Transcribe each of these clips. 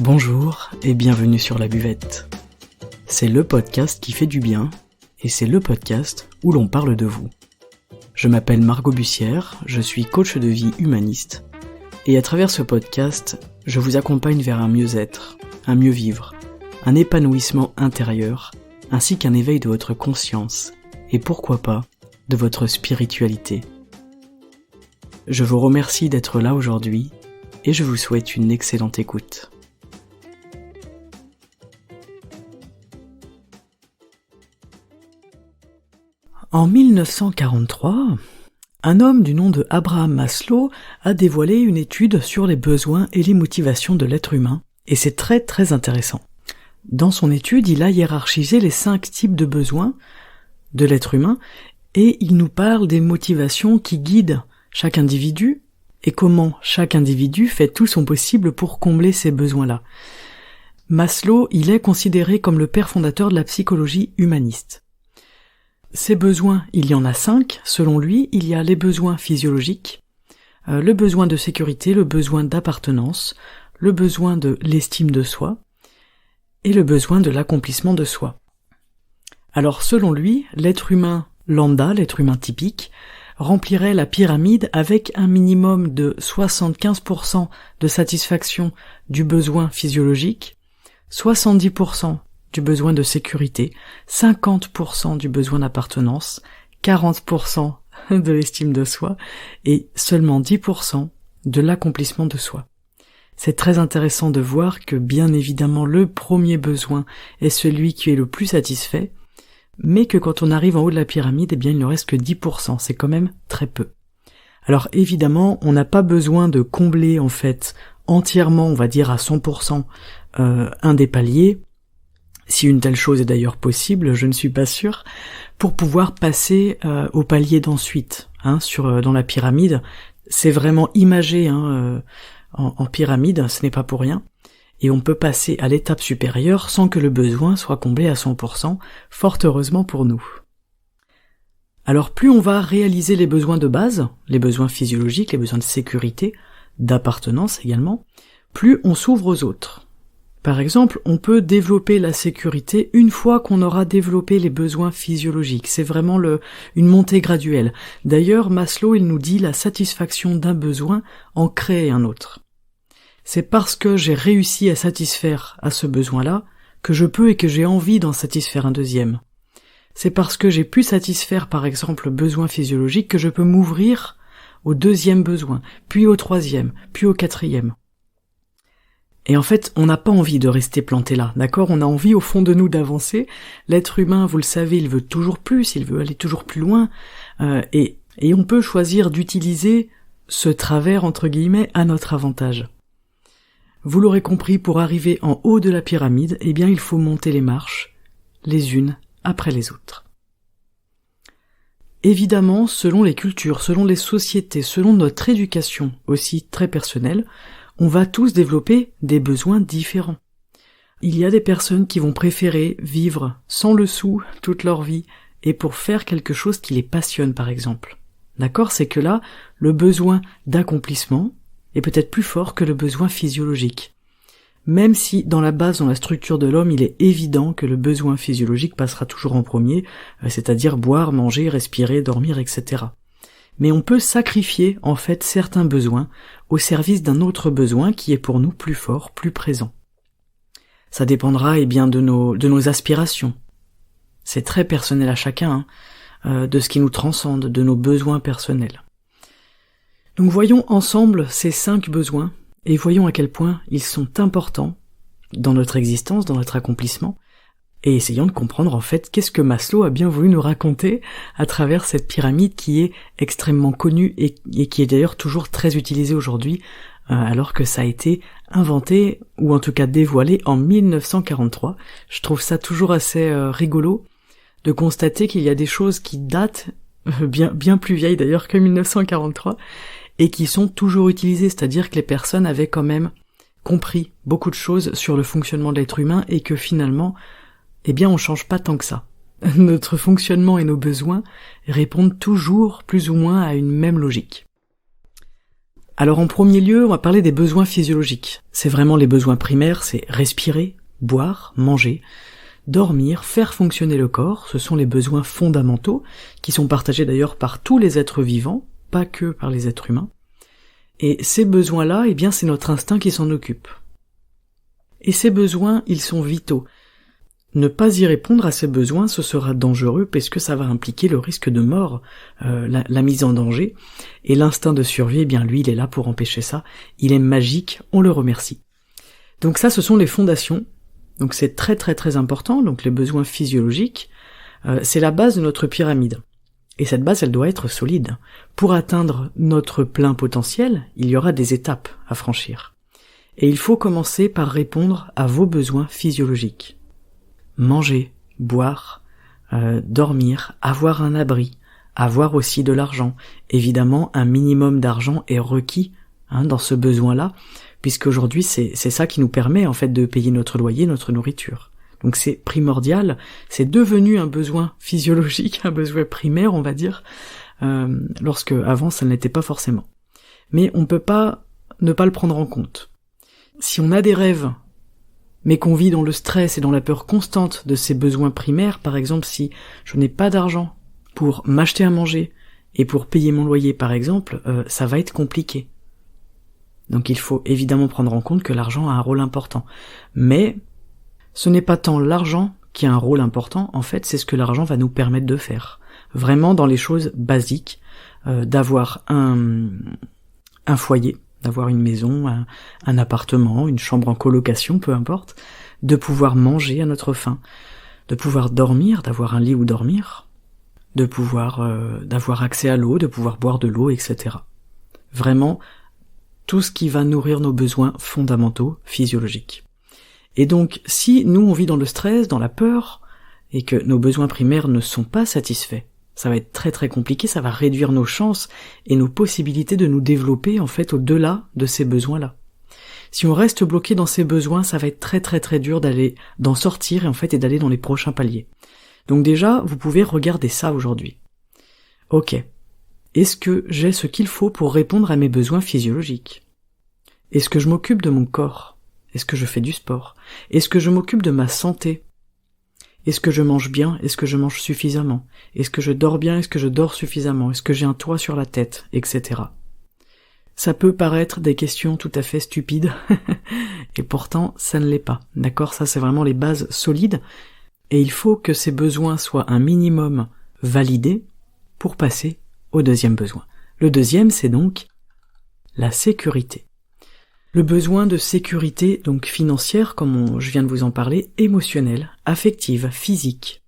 Bonjour et bienvenue sur La Buvette. C'est le podcast qui fait du bien et c'est le podcast où l'on parle de vous. Je m'appelle Margot Bussière, je suis coach de vie humaniste et à travers ce podcast, je vous accompagne vers un mieux-être, un mieux-vivre, un épanouissement intérieur ainsi qu'un éveil de votre conscience et pourquoi pas de votre spiritualité. Je vous remercie d'être là aujourd'hui et je vous souhaite une excellente écoute. En 1943, un homme du nom de Abraham Maslow a dévoilé une étude sur les besoins et les motivations de l'être humain, et c'est très intéressant. Dans son étude, il a hiérarchisé les 5 types de besoins de l'être humain, et il nous parle des motivations qui guident chaque individu, et comment chaque individu fait tout son possible pour combler ces besoins-là. Maslow, il est considéré comme le père fondateur de la psychologie humaniste. Ces besoins, il y en a 5, selon lui. Il y a les besoins physiologiques, le besoin de sécurité, le besoin d'appartenance, le besoin de l'estime de soi et le besoin de l'accomplissement de soi. Alors selon lui, l'être humain lambda, l'être humain typique, remplirait la pyramide avec un minimum de 75% de satisfaction du besoin physiologique, 70% du besoin de sécurité, 50% du besoin d'appartenance, 40% de l'estime de soi et seulement 10% de l'accomplissement de soi. C'est très intéressant de voir que bien évidemment le premier besoin est celui qui est le plus satisfait, mais que quand on arrive en haut de la pyramide, eh bien il ne reste que 10%, c'est quand même très peu. Alors évidemment, on n'a pas besoin de combler en fait entièrement, on va dire à 100%, un des paliers. Si une telle chose est d'ailleurs possible, je ne suis pas sûr, pour pouvoir passer au palier d'ensuite, dans la pyramide. C'est vraiment imagé en pyramide, ce n'est pas pour rien, et on peut passer à l'étape supérieure sans que le besoin soit comblé à 100%, fort heureusement pour nous. Alors plus on va réaliser les besoins de base, les besoins physiologiques, les besoins de sécurité, d'appartenance également, plus on s'ouvre aux autres. Par exemple, on peut développer la sécurité une fois qu'on aura développé les besoins physiologiques. C'est vraiment une montée graduelle. D'ailleurs, Maslow, il nous dit la satisfaction d'un besoin en crée un autre. C'est parce que j'ai réussi à satisfaire à ce besoin-là que je peux et que j'ai envie d'en satisfaire un deuxième. C'est parce que j'ai pu satisfaire, par exemple, le besoin physiologique que je peux m'ouvrir au deuxième besoin, puis au troisième, puis au quatrième. Et en fait, on n'a pas envie de rester planté là, d'accord ? On a envie au fond de nous d'avancer. L'être humain, vous le savez, il veut toujours plus, il veut aller toujours plus loin, et on peut choisir d'utiliser ce travers, entre guillemets, à notre avantage. Vous l'aurez compris, pour arriver en haut de la pyramide, eh bien il faut monter les marches, les unes après les autres. Évidemment, selon les cultures, selon les sociétés, selon notre éducation aussi très personnelle, on va tous développer des besoins différents. Il y a des personnes qui vont préférer vivre sans le sou toute leur vie et pour faire quelque chose qui les passionne par exemple. D'accord ? C'est que là, le besoin d'accomplissement est peut-être plus fort que le besoin physiologique. Même si dans la base, dans la structure de l'homme, il est évident que le besoin physiologique passera toujours en premier, c'est-à-dire boire, manger, respirer, dormir, etc. Mais on peut sacrifier en fait certains besoins au service d'un autre besoin qui est pour nous plus fort, plus présent. Ça dépendra de nos aspirations. C'est très personnel à chacun, de ce qui nous transcende, de nos besoins personnels. Donc voyons ensemble ces 5 besoins et voyons à quel point ils sont importants dans notre existence, dans notre accomplissement, et essayons de comprendre en fait qu'est-ce que Maslow a bien voulu nous raconter à travers cette pyramide qui est extrêmement connue et qui est d'ailleurs toujours très utilisée aujourd'hui, alors que ça a été inventé, ou en tout cas dévoilé en 1943. Je trouve ça toujours assez rigolo de constater qu'il y a des choses qui datent, bien plus vieilles d'ailleurs que 1943, et qui sont toujours utilisées, c'est-à-dire que les personnes avaient quand même compris beaucoup de choses sur le fonctionnement de l'être humain et que finalement, eh bien on change pas tant que ça. Notre fonctionnement et nos besoins répondent toujours plus ou moins à une même logique. Alors en premier lieu, on va parler des besoins physiologiques. C'est vraiment les besoins primaires, c'est respirer, boire, manger, dormir, faire fonctionner le corps, ce sont les besoins fondamentaux, qui sont partagés d'ailleurs par tous les êtres vivants, pas que par les êtres humains. Et ces besoins-là, eh bien c'est notre instinct qui s'en occupe. Et ces besoins, ils sont vitaux. Ne pas y répondre à ces besoins, ce sera dangereux parce que ça va impliquer le risque de mort, la mise en danger, et l'instinct de survie, eh bien lui, il est là pour empêcher ça, il est magique, on le remercie. Donc ça, ce sont les fondations, donc c'est très très très important, donc les besoins physiologiques, c'est la base de notre pyramide. Et cette base, elle doit être solide. Pour atteindre notre plein potentiel, il y aura des étapes à franchir. Et il faut commencer par répondre à vos besoins physiologiques. Manger, boire, dormir, avoir un abri, avoir aussi de l'argent. Évidemment, un minimum d'argent est requis dans ce besoin-là, puisqu'aujourd'hui c'est ça qui nous permet en fait de payer notre loyer, notre nourriture. Donc c'est primordial, c'est devenu un besoin physiologique, un besoin primaire on va dire, lorsque avant ça ne l'était pas forcément. Mais on peut pas ne pas le prendre en compte. Si on a des rêves, mais qu'on vit dans le stress et dans la peur constante de ces besoins primaires, par exemple si je n'ai pas d'argent pour m'acheter à manger et pour payer mon loyer par exemple, ça va être compliqué. Donc il faut évidemment prendre en compte que l'argent a un rôle important. Mais ce n'est pas tant l'argent qui a un rôle important, en fait c'est ce que l'argent va nous permettre de faire. Vraiment dans les choses basiques, d'avoir un foyer, d'avoir une maison, un appartement, une chambre en colocation, peu importe, de pouvoir manger à notre faim, de pouvoir dormir, d'avoir un lit où dormir, de pouvoir d'avoir accès à l'eau, de pouvoir boire de l'eau, etc. Vraiment, tout ce qui va nourrir nos besoins fondamentaux, physiologiques. Et donc, si nous on vit dans le stress, dans la peur, et que nos besoins primaires ne sont pas satisfaits, ça va être très très compliqué, ça va réduire nos chances et nos possibilités de nous développer en fait au-delà de ces besoins-là. Si on reste bloqué dans ces besoins, ça va être très très très dur d'en sortir et d'aller dans les prochains paliers. Donc déjà, vous pouvez regarder ça aujourd'hui. Ok. Est-ce que j'ai ce qu'il faut pour répondre à mes besoins physiologiques? Est-ce que je m'occupe de mon corps? Est-ce que je fais du sport? Est-ce que je m'occupe de ma santé? Est-ce que je mange bien? Est-ce que je mange suffisamment? Est-ce que je dors bien? Est-ce que je dors suffisamment? Est-ce que j'ai un toit sur la tête? Etc. Ça peut paraître des questions tout à fait stupides, et pourtant ça ne l'est pas. D'accord? Ça c'est vraiment les bases solides, et il faut que ces besoins soient un minimum validés pour passer au deuxième besoin. Le deuxième, c'est donc la sécurité. Le besoin de sécurité, donc financière, comme je viens de vous en parler, émotionnelle, affective, physique.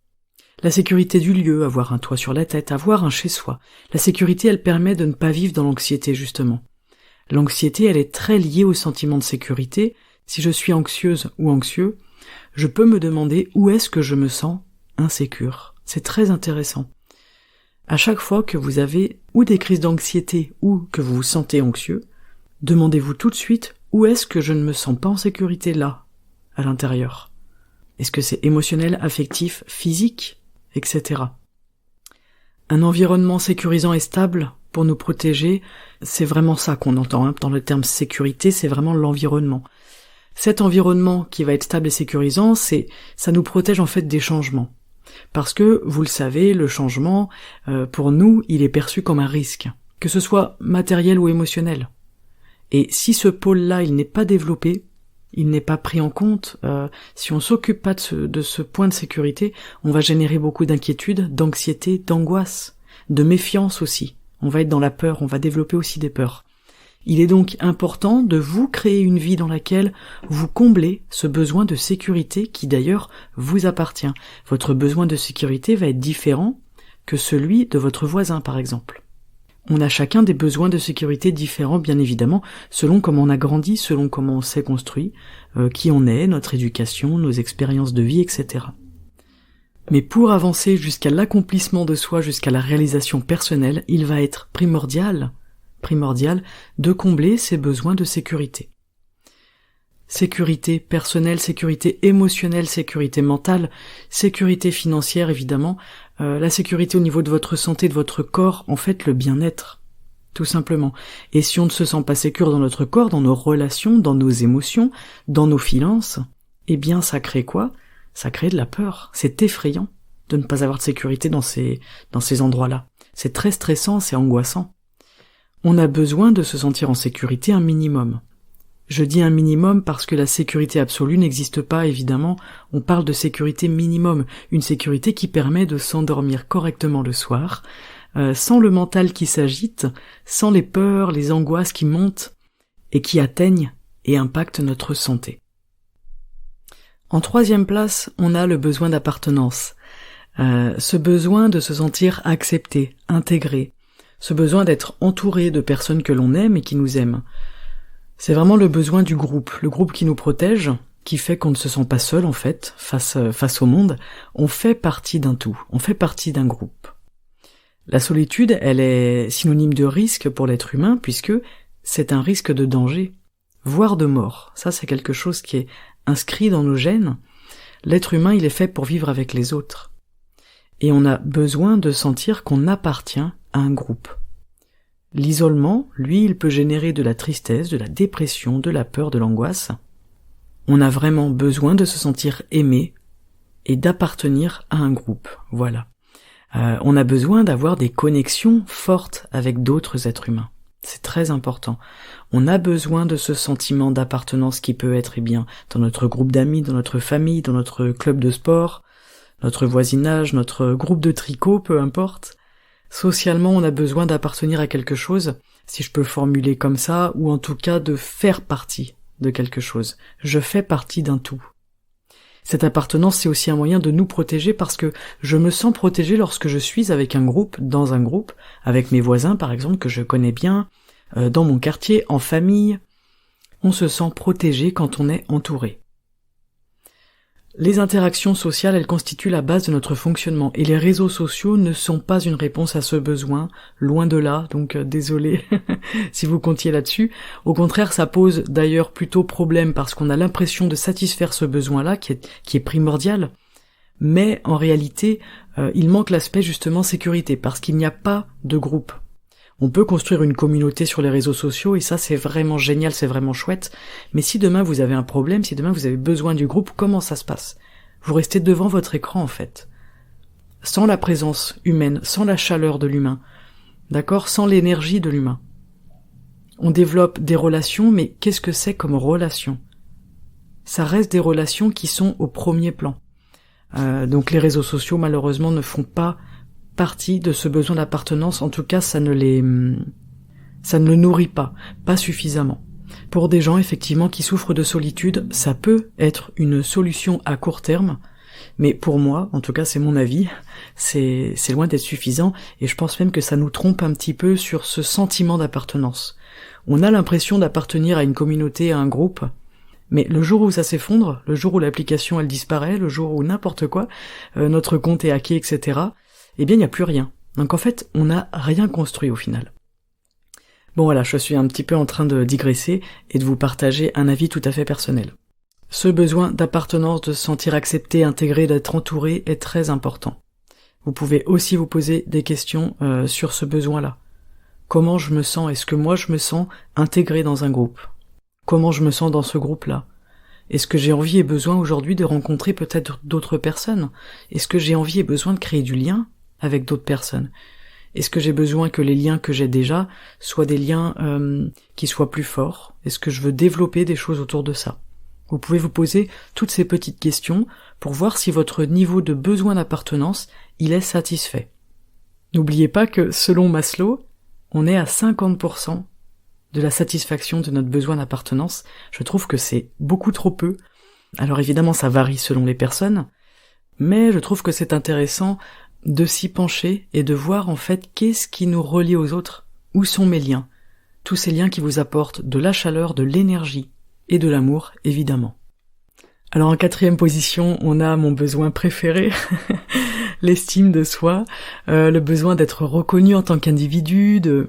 La sécurité du lieu, avoir un toit sur la tête, avoir un chez-soi. La sécurité, elle permet de ne pas vivre dans l'anxiété, justement. L'anxiété, elle est très liée au sentiment de sécurité. Si je suis anxieuse ou anxieux, je peux me demander où est-ce que je me sens insécure. C'est très intéressant. À chaque fois que vous avez ou des crises d'anxiété ou que vous vous sentez anxieux, demandez-vous tout de suite où est-ce que je ne me sens pas en sécurité là, à l'intérieur. Est-ce que c'est émotionnel, affectif, physique, etc. Un environnement sécurisant et stable pour nous protéger, c'est vraiment ça qu'on entend dans le terme sécurité, c'est vraiment l'environnement. Cet environnement qui va être stable et sécurisant, ça nous protège en fait des changements. Parce que, vous le savez, le changement, pour nous, il est perçu comme un risque, que ce soit matériel ou émotionnel. Et si ce pôle-là, il n'est pas développé, il n'est pas pris en compte, si on s'occupe pas de ce point de sécurité, on va générer beaucoup d'inquiétude, d'anxiété, d'angoisse, de méfiance aussi. On va être dans la peur, on va développer aussi des peurs. Il est donc important de vous créer une vie dans laquelle vous comblez ce besoin de sécurité qui d'ailleurs vous appartient. Votre besoin de sécurité va être différent que celui de votre voisin par exemple. On a chacun des besoins de sécurité différents bien évidemment, selon comment on a grandi, selon comment on s'est construit, qui on est, notre éducation, nos expériences de vie, etc. Mais pour avancer jusqu'à l'accomplissement de soi, jusqu'à la réalisation personnelle, il va être primordial de combler ces besoins de sécurité. Sécurité personnelle, sécurité émotionnelle, sécurité mentale, sécurité financière évidemment, la sécurité au niveau de votre santé, de votre corps, en fait le bien-être. tout simplement. Et si on ne se sent pas sécure dans notre corps, dans nos relations, dans nos émotions, dans nos finances, eh bien ça crée quoi? Ça crée de la peur. C'est effrayant de ne pas avoir de sécurité dans ces endroits-là. C'est très stressant, c'est angoissant. On a besoin de se sentir en sécurité un minimum. Je dis un minimum parce que la sécurité absolue n'existe pas, évidemment. On parle de sécurité minimum, une sécurité qui permet de s'endormir correctement le soir, sans le mental qui s'agite, sans les peurs, les angoisses qui montent et qui atteignent et impactent notre santé. En troisième place, on a le besoin d'appartenance. Ce besoin de se sentir accepté, intégré, ce besoin d'être entouré de personnes que l'on aime et qui nous aiment. C'est vraiment le besoin du groupe, le groupe qui nous protège, qui fait qu'on ne se sent pas seul en fait, face au monde. On fait partie d'un tout, on fait partie d'un groupe. La solitude, elle est synonyme de risque pour l'être humain puisque c'est un risque de danger, voire de mort. Ça, c'est quelque chose qui est inscrit dans nos gènes. L'être humain, il est fait pour vivre avec les autres. Et on a besoin de sentir qu'on appartient à un groupe. L'isolement, lui, il peut générer de la tristesse, de la dépression, de la peur, de l'angoisse. On a vraiment besoin de se sentir aimé et d'appartenir à un groupe, voilà. On a besoin d'avoir des connexions fortes avec d'autres êtres humains. C'est très important. On a besoin de ce sentiment d'appartenance qui peut être, dans notre groupe d'amis, dans notre famille, dans notre club de sport, notre voisinage, notre groupe de tricot, peu importe. Socialement, on a besoin d'appartenir à quelque chose, si je peux formuler comme ça, ou en tout cas de faire partie de quelque chose. Je fais partie d'un tout. Cette appartenance, c'est aussi un moyen de nous protéger parce que je me sens protégé lorsque je suis avec un groupe, dans un groupe, avec mes voisins par exemple, que je connais bien, dans mon quartier, en famille. On se sent protégé quand on est entouré. Les interactions sociales, elles constituent la base de notre fonctionnement, et les réseaux sociaux ne sont pas une réponse à ce besoin, loin de là, donc désolé si vous comptiez là-dessus. Au contraire, ça pose d'ailleurs plutôt problème parce qu'on a l'impression de satisfaire ce besoin-là, qui est primordial, mais en réalité, il manque l'aspect justement sécurité, parce qu'il n'y a pas de groupe. On peut construire une communauté sur les réseaux sociaux et ça c'est vraiment génial, c'est vraiment chouette. Mais si demain vous avez un problème, si demain vous avez besoin du groupe, comment ça se passe? Vous restez devant votre écran en fait. Sans la présence humaine, sans la chaleur de l'humain. D'accord? Sans l'énergie de l'humain. On développe des relations, mais qu'est-ce que c'est comme relation? Ça reste des relations qui sont au premier plan. Donc les réseaux sociaux malheureusement ne font pas partie de ce besoin d'appartenance, en tout cas ça ne le nourrit pas suffisamment. Pour des gens effectivement qui souffrent de solitude, ça peut être une solution à court terme, mais pour moi, en tout cas c'est mon avis, c'est loin d'être suffisant, et je pense même que ça nous trompe un petit peu sur ce sentiment d'appartenance. On a l'impression d'appartenir à une communauté, à un groupe, mais le jour où ça s'effondre, le jour où l'application elle disparaît, le jour où n'importe quoi, notre compte est hacké, etc., eh bien il n'y a plus rien. Donc en fait, on n'a rien construit au final. Bon voilà, je suis un petit peu en train de digresser et de vous partager un avis tout à fait personnel. Ce besoin d'appartenance, de se sentir accepté, intégré, d'être entouré est très important. Vous pouvez aussi vous poser des questions sur ce besoin-là. Comment je me sens? Est-ce que moi je me sens intégré dans un groupe? Comment je me sens dans ce groupe-là? Est-ce que j'ai envie et besoin aujourd'hui de rencontrer peut-être d'autres personnes? Est-ce que j'ai envie et besoin de créer du lien avec d'autres personnes? Est-ce que j'ai besoin que les liens que j'ai déjà soient des liens qui soient plus forts? Est-ce que je veux développer des choses autour de ça? Vous pouvez vous poser toutes ces petites questions pour voir si votre niveau de besoin d'appartenance, il est satisfait. N'oubliez pas que selon Maslow, on est à 50% de la satisfaction de notre besoin d'appartenance. Je trouve que c'est beaucoup trop peu. Alors évidemment ça varie selon les personnes, mais je trouve que c'est intéressant de s'y pencher et de voir en fait qu'est-ce qui nous relie aux autres, où sont mes liens, tous ces liens qui vous apportent de la chaleur, de l'énergie et de l'amour évidemment. Alors en quatrième position, on a mon besoin préféré, l'estime de soi, le besoin d'être reconnu en tant qu'individu, de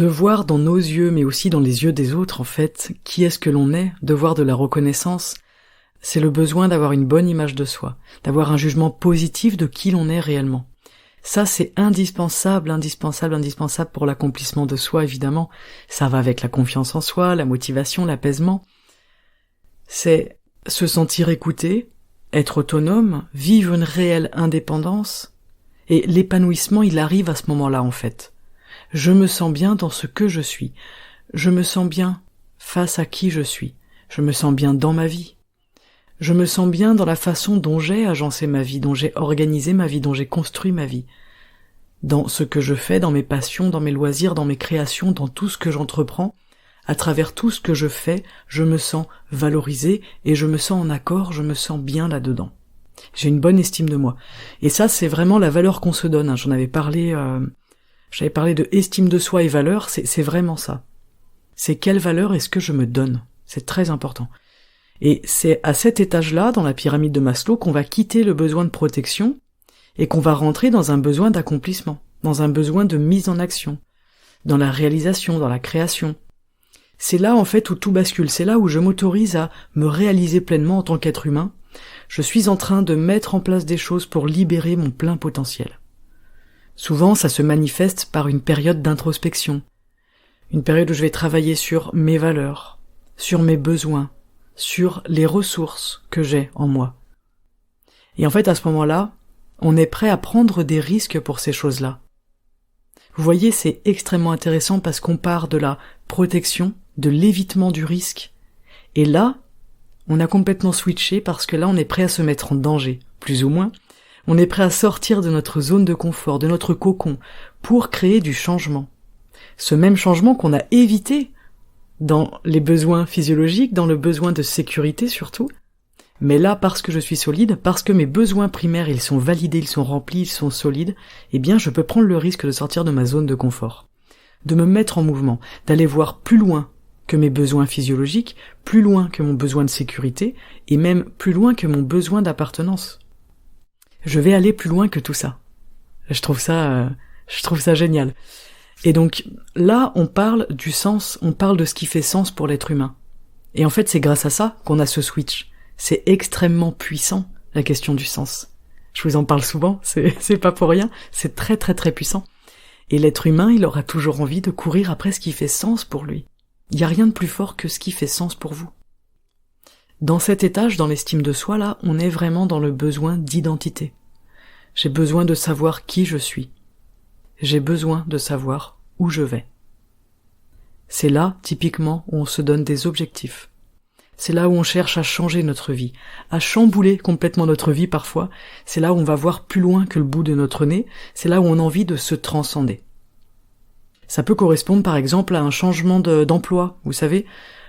voir dans nos yeux mais aussi dans les yeux des autres en fait qui est-ce que l'on est, de voir de la reconnaissance. C'est le besoin d'avoir une bonne image de soi, d'avoir un jugement positif de qui l'on est réellement. Ça, c'est indispensable, indispensable, indispensable pour l'accomplissement de soi, évidemment. Ça va avec la confiance en soi, la motivation, l'apaisement. C'est se sentir écouté, être autonome, vivre une réelle indépendance. Et l'épanouissement, il arrive à ce moment-là, en fait. Je me sens bien dans ce que je suis. Je me sens bien face à qui je suis. Je me sens bien dans ma vie. Je me sens bien dans la façon dont j'ai agencé ma vie, dont j'ai organisé ma vie, dont j'ai construit ma vie. Dans ce que je fais, dans mes passions, dans mes loisirs, dans mes créations, dans tout ce que j'entreprends. À travers tout ce que je fais, je me sens valorisé et je me sens en accord, je me sens bien là-dedans. J'ai une bonne estime de moi. Et ça, c'est vraiment la valeur qu'on se donne. J'avais parlé de estime de soi et valeur, c'est vraiment ça. C'est quelle valeur est-ce que je me donne? C'est très important. Et c'est à cet étage-là, dans la pyramide de Maslow, qu'on va quitter le besoin de protection et qu'on va rentrer dans un besoin d'accomplissement, dans un besoin de mise en action, dans la réalisation, dans la création. C'est là, en fait, où tout bascule. C'est là où je m'autorise à me réaliser pleinement en tant qu'être humain. Je suis en train de mettre en place des choses pour libérer mon plein potentiel. Souvent, ça se manifeste par une période d'introspection. Une période où je vais travailler sur mes valeurs, sur mes besoins, sur les ressources que j'ai en moi. Et en fait, à ce moment-là, on est prêt à prendre des risques pour ces choses-là. Vous voyez, c'est extrêmement intéressant parce qu'on part de la protection, de l'évitement du risque. Et là, on a complètement switché parce que là, on est prêt à se mettre en danger, plus ou moins. On est prêt à sortir de notre zone de confort, de notre cocon, pour créer du changement. Ce même changement qu'on a évité dans les besoins physiologiques, dans le besoin de sécurité surtout. Mais là, parce que je suis solide, parce que mes besoins primaires, ils sont validés, ils sont remplis, ils sont solides, eh bien, je peux prendre le risque de sortir de ma zone de confort, de me mettre en mouvement, d'aller voir plus loin que mes besoins physiologiques, plus loin que mon besoin de sécurité, et même plus loin que mon besoin d'appartenance. Je vais aller plus loin que tout ça. Je trouve ça génial. Et donc, là, on parle du sens, on parle de ce qui fait sens pour l'être humain. Et en fait, c'est grâce à ça qu'on a ce switch. C'est extrêmement puissant, la question du sens. Je vous en parle souvent, c'est pas pour rien, c'est très très très puissant. Et l'être humain, il aura toujours envie de courir après ce qui fait sens pour lui. Il y a rien de plus fort que ce qui fait sens pour vous. Dans cet étage, dans l'estime de soi, là, on est vraiment dans le besoin d'identité. J'ai besoin de savoir qui je suis. J'ai besoin de savoir où je vais. C'est là, typiquement, où on se donne des objectifs. C'est là où on cherche à changer notre vie, à chambouler complètement notre vie parfois. C'est là où on va voir plus loin que le bout de notre nez. C'est là où on a envie de se transcender. Ça peut correspondre par exemple à un changement d'emploi, vous savez,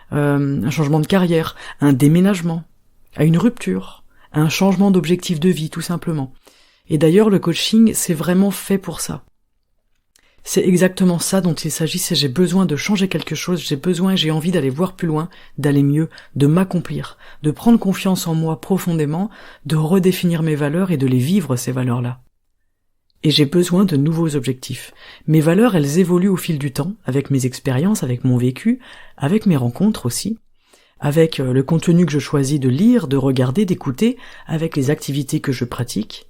un changement de carrière, un déménagement, à une rupture, à un changement d'objectif de vie tout simplement. Et d'ailleurs le coaching c'est vraiment fait pour ça. C'est exactement ça dont il s'agit, c'est j'ai besoin de changer quelque chose, j'ai envie d'aller voir plus loin, d'aller mieux, de m'accomplir, de prendre confiance en moi profondément, de redéfinir mes valeurs et de les vivre ces valeurs-là. Et j'ai besoin de nouveaux objectifs. Mes valeurs, elles évoluent au fil du temps, avec mes expériences, avec mon vécu, avec mes rencontres aussi, avec le contenu que je choisis de lire, de regarder, d'écouter, avec les activités que je pratique.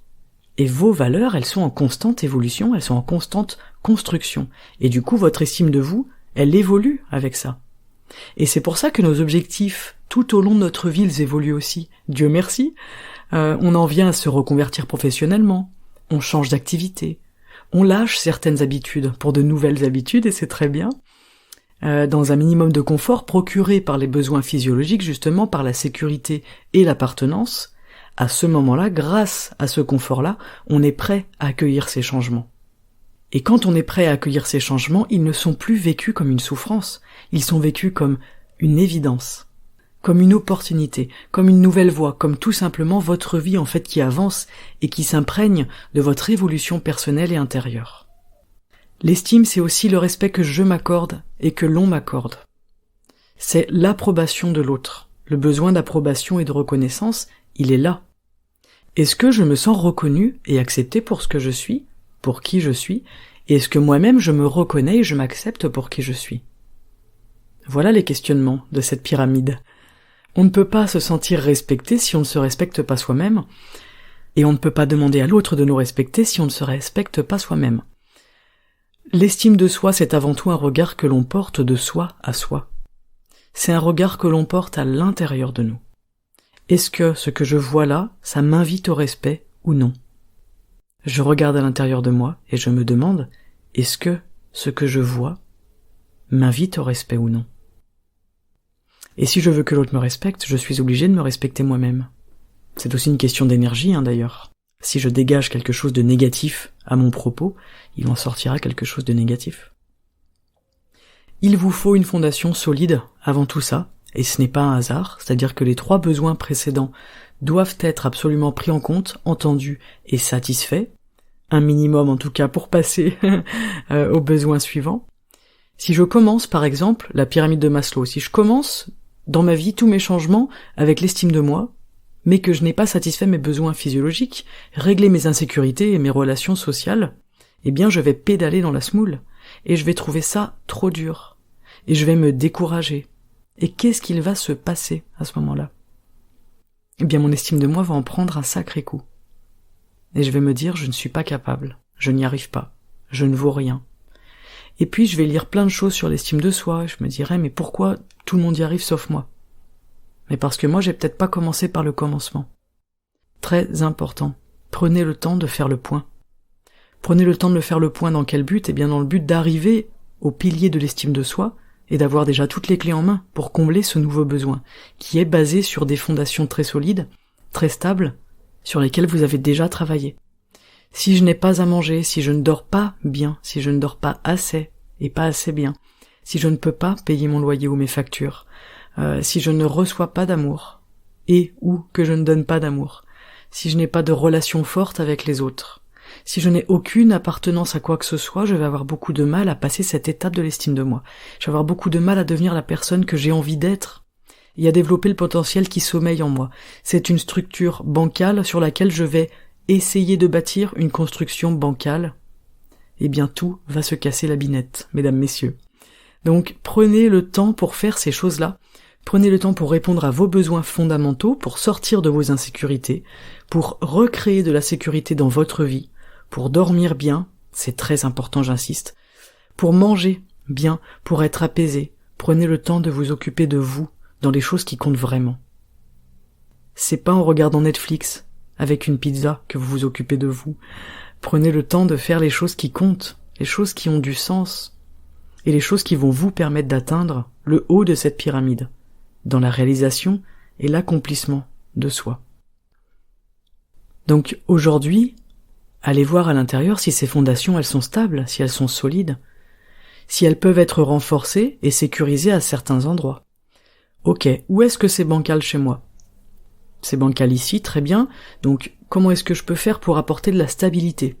Et vos valeurs, elles sont en constante évolution, elles sont en constante construction. Et du coup, votre estime de vous, elle évolue avec ça. Et c'est pour ça que nos objectifs, tout au long de notre vie, ils évoluent aussi. Dieu merci. On en vient à se reconvertir professionnellement. On change d'activité, on lâche certaines habitudes pour de nouvelles habitudes, et c'est très bien, dans un minimum de confort procuré par les besoins physiologiques, justement par la sécurité et l'appartenance. À ce moment-là, grâce à ce confort-là, on est prêt à accueillir ces changements. Et quand on est prêt à accueillir ces changements, ils ne sont plus vécus comme une souffrance, ils sont vécus comme une évidence. Comme une opportunité, comme une nouvelle voie, comme tout simplement votre vie en fait qui avance et qui s'imprègne de votre évolution personnelle et intérieure. L'estime, c'est aussi le respect que je m'accorde et que l'on m'accorde. C'est l'approbation de l'autre. Le besoin d'approbation et de reconnaissance, il est là. Est-ce que je me sens reconnu et accepté pour ce que je suis, pour qui je suis, et est-ce que moi-même je me reconnais et je m'accepte pour qui je suis? Voilà les questionnements de cette pyramide. On ne peut pas se sentir respecté si on ne se respecte pas soi-même. Et on ne peut pas demander à l'autre de nous respecter si on ne se respecte pas soi-même. L'estime de soi, c'est avant tout un regard que l'on porte de soi à soi. C'est un regard que l'on porte à l'intérieur de nous. Est-ce que ce que je vois là, ça m'invite au respect ou non? Je regarde à l'intérieur de moi et je me demande, est-ce que ce que je vois m'invite au respect ou non? Et si je veux que l'autre me respecte, je suis obligé de me respecter moi-même. C'est aussi une question d'énergie, d'ailleurs. Si je dégage quelque chose de négatif à mon propos, il en sortira quelque chose de négatif. Il vous faut une fondation solide avant tout ça, et ce n'est pas un hasard, c'est-à-dire que les 3 besoins précédents doivent être absolument pris en compte, entendus et satisfaits, un minimum en tout cas pour passer au besoin suivant. Si je commence par exemple la pyramide de Maslow, si je commence dans ma vie tous mes changements avec l'estime de moi, mais que je n'ai pas satisfait mes besoins physiologiques, réglé mes insécurités et mes relations sociales, eh bien je vais pédaler dans la semoule, et je vais trouver ça trop dur, et je vais me décourager. Et qu'est-ce qu'il va se passer à ce moment-là? Eh bien mon estime de moi va en prendre un sacré coup. Et je vais me dire, je ne suis pas capable, je n'y arrive pas, je ne vaux rien. Et puis je vais lire plein de choses sur l'estime de soi, et je me dirai, mais pourquoi tout le monde y arrive sauf moi? Mais parce que moi j'ai peut-être pas commencé par le commencement. Très important, prenez le temps de faire le point. Prenez le temps de faire le point dans quel but? Eh bien dans le but d'arriver au pilier de l'estime de soi, et d'avoir déjà toutes les clés en main pour combler ce nouveau besoin, qui est basé sur des fondations très solides, très stables, sur lesquelles vous avez déjà travaillé. Si je n'ai pas à manger, si je ne dors pas bien, si je ne dors pas assez, et pas assez bien, si je ne peux pas payer mon loyer ou mes factures, si je ne reçois pas d'amour, et ou que je ne donne pas d'amour, si je n'ai pas de relation forte avec les autres, si je n'ai aucune appartenance à quoi que ce soit, je vais avoir beaucoup de mal à passer cette étape de l'estime de moi. Je vais avoir beaucoup de mal à devenir la personne que j'ai envie d'être et à développer le potentiel qui sommeille en moi. C'est une structure bancale sur laquelle je vais essayer de bâtir une construction bancale. Eh bien tout va se casser la binette, mesdames, messieurs. Donc prenez le temps pour faire ces choses-là. Prenez le temps pour répondre à vos besoins fondamentaux, pour sortir de vos insécurités, pour recréer de la sécurité dans votre vie, pour dormir bien, c'est très important, j'insiste, pour manger bien, pour être apaisé. Prenez le temps de vous occuper de vous, dans les choses qui comptent vraiment. C'est pas en regardant Netflix, avec une pizza, que vous vous occupez de vous. Prenez le temps de faire les choses qui comptent, les choses qui ont du sens, et les choses qui vont vous permettre d'atteindre le haut de cette pyramide, dans la réalisation et l'accomplissement de soi. Donc aujourd'hui, allez voir à l'intérieur si ces fondations elles sont stables, si elles sont solides, si elles peuvent être renforcées et sécurisées à certains endroits. Ok, où est-ce que c'est bancal chez moi? C'est bancal ici, très bien, donc comment est-ce que je peux faire pour apporter de la stabilité?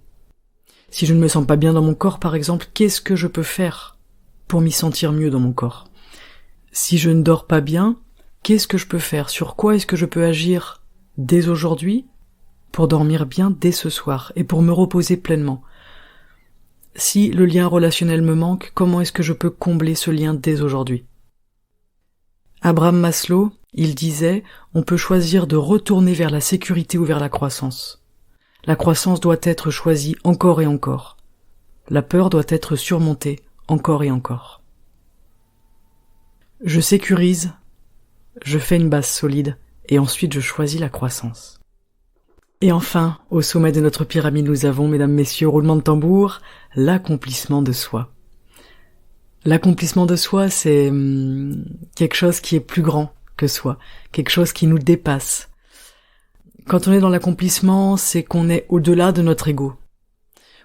Si je ne me sens pas bien dans mon corps par exemple, qu'est-ce que je peux faire pour m'y sentir mieux dans mon corps? Si je ne dors pas bien, qu'est-ce que je peux faire? Sur quoi est-ce que je peux agir dès aujourd'hui pour dormir bien dès ce soir et pour me reposer pleinement? Si le lien relationnel me manque, comment est-ce que je peux combler ce lien dès aujourd'hui? Abraham Maslow, il disait, on peut choisir de retourner vers la sécurité ou vers la croissance. La croissance doit être choisie encore et encore. La peur doit être surmontée encore et encore. Je sécurise, je fais une base solide, et ensuite je choisis la croissance. Et enfin, au sommet de notre pyramide, nous avons, mesdames, messieurs, roulement de tambour, l'accomplissement de soi. L'accomplissement de soi, c'est quelque chose qui est plus grand que soi, quelque chose qui nous dépasse. Quand on est dans l'accomplissement, c'est qu'on est au-delà de notre ego.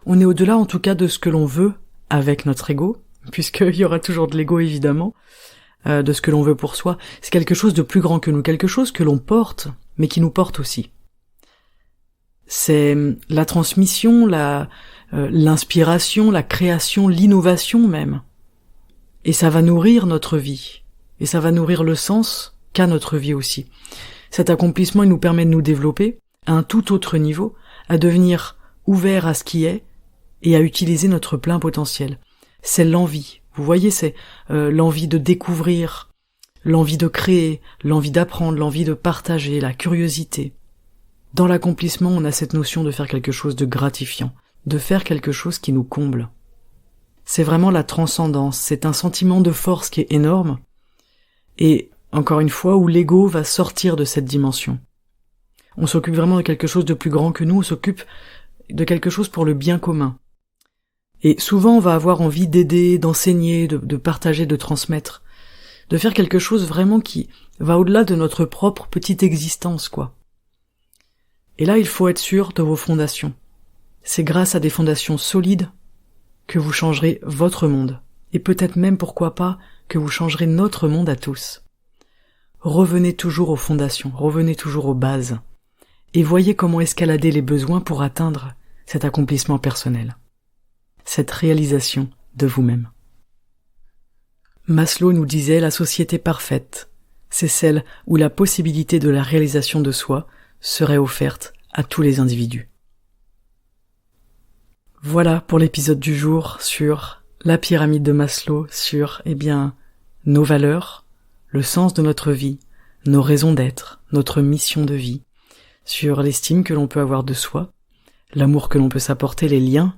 On est au-delà, en tout cas, de ce que l'on veut avec notre ego, puisqu'il y aura toujours de l'ego, évidemment, de ce que l'on veut pour soi. C'est quelque chose de plus grand que nous, quelque chose que l'on porte, mais qui nous porte aussi. C'est la transmission, l'inspiration, la création, l'innovation même. Et ça va nourrir notre vie. Et ça va nourrir le sens qu'a notre vie aussi. Cet accomplissement, il nous permet de nous développer à un tout autre niveau, à devenir ouvert à ce qui est et à utiliser notre plein potentiel. C'est l'envie. Vous voyez, c'est l'envie de découvrir, l'envie de créer, l'envie d'apprendre, l'envie de partager, la curiosité. Dans l'accomplissement, on a cette notion de faire quelque chose de gratifiant, de faire quelque chose qui nous comble. C'est vraiment la transcendance, c'est un sentiment de force qui est énorme, et encore une fois, où l'ego va sortir de cette dimension. On s'occupe vraiment de quelque chose de plus grand que nous, on s'occupe de quelque chose pour le bien commun. Et souvent, on va avoir envie d'aider, d'enseigner, de partager, de transmettre, de faire quelque chose vraiment qui va au-delà de notre propre petite existence, quoi. Et là, il faut être sûr de vos fondations. C'est grâce à des fondations solides que vous changerez votre monde. Et peut-être même, pourquoi pas, que vous changerez notre monde à tous. Revenez toujours aux fondations, revenez toujours aux bases. Et voyez comment escalader les besoins pour atteindre cet accomplissement personnel. Cette réalisation de vous-même. Maslow nous disait la société parfaite, c'est celle où la possibilité de la réalisation de soi serait offerte à tous les individus. Voilà pour l'épisode du jour sur la pyramide de Maslow, sur, nos valeurs, le sens de notre vie, nos raisons d'être, notre mission de vie, sur l'estime que l'on peut avoir de soi, l'amour que l'on peut s'apporter, les liens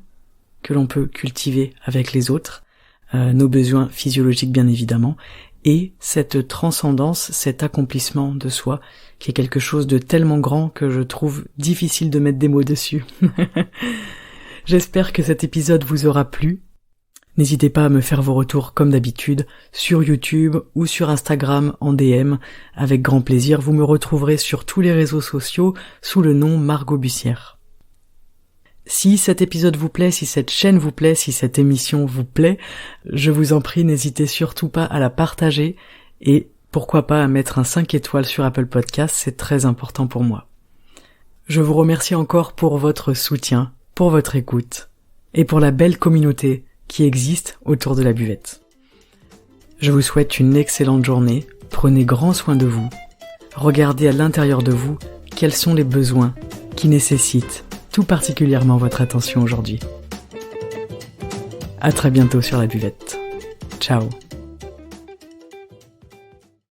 que l'on peut cultiver avec les autres, nos besoins physiologiques bien évidemment, et cette transcendance, cet accomplissement de soi, qui est quelque chose de tellement grand que je trouve difficile de mettre des mots dessus. J'espère que cet épisode vous aura plu. N'hésitez pas à me faire vos retours comme d'habitude, sur YouTube ou sur Instagram en DM, avec grand plaisir. Vous me retrouverez sur tous les réseaux sociaux sous le nom Margot Bussière. Si cet épisode vous plaît, si cette chaîne vous plaît, si cette émission vous plaît, je vous en prie, n'hésitez surtout pas à la partager et pourquoi pas à mettre un 5 étoiles sur Apple Podcast, c'est très important pour moi. Je vous remercie encore pour votre soutien, pour votre écoute et pour la belle communauté qui existe autour de la buvette. Je vous souhaite une excellente journée, prenez grand soin de vous, regardez à l'intérieur de vous quels sont les besoins qui nécessitent tout particulièrement votre attention aujourd'hui. À très bientôt sur la buvette. Ciao.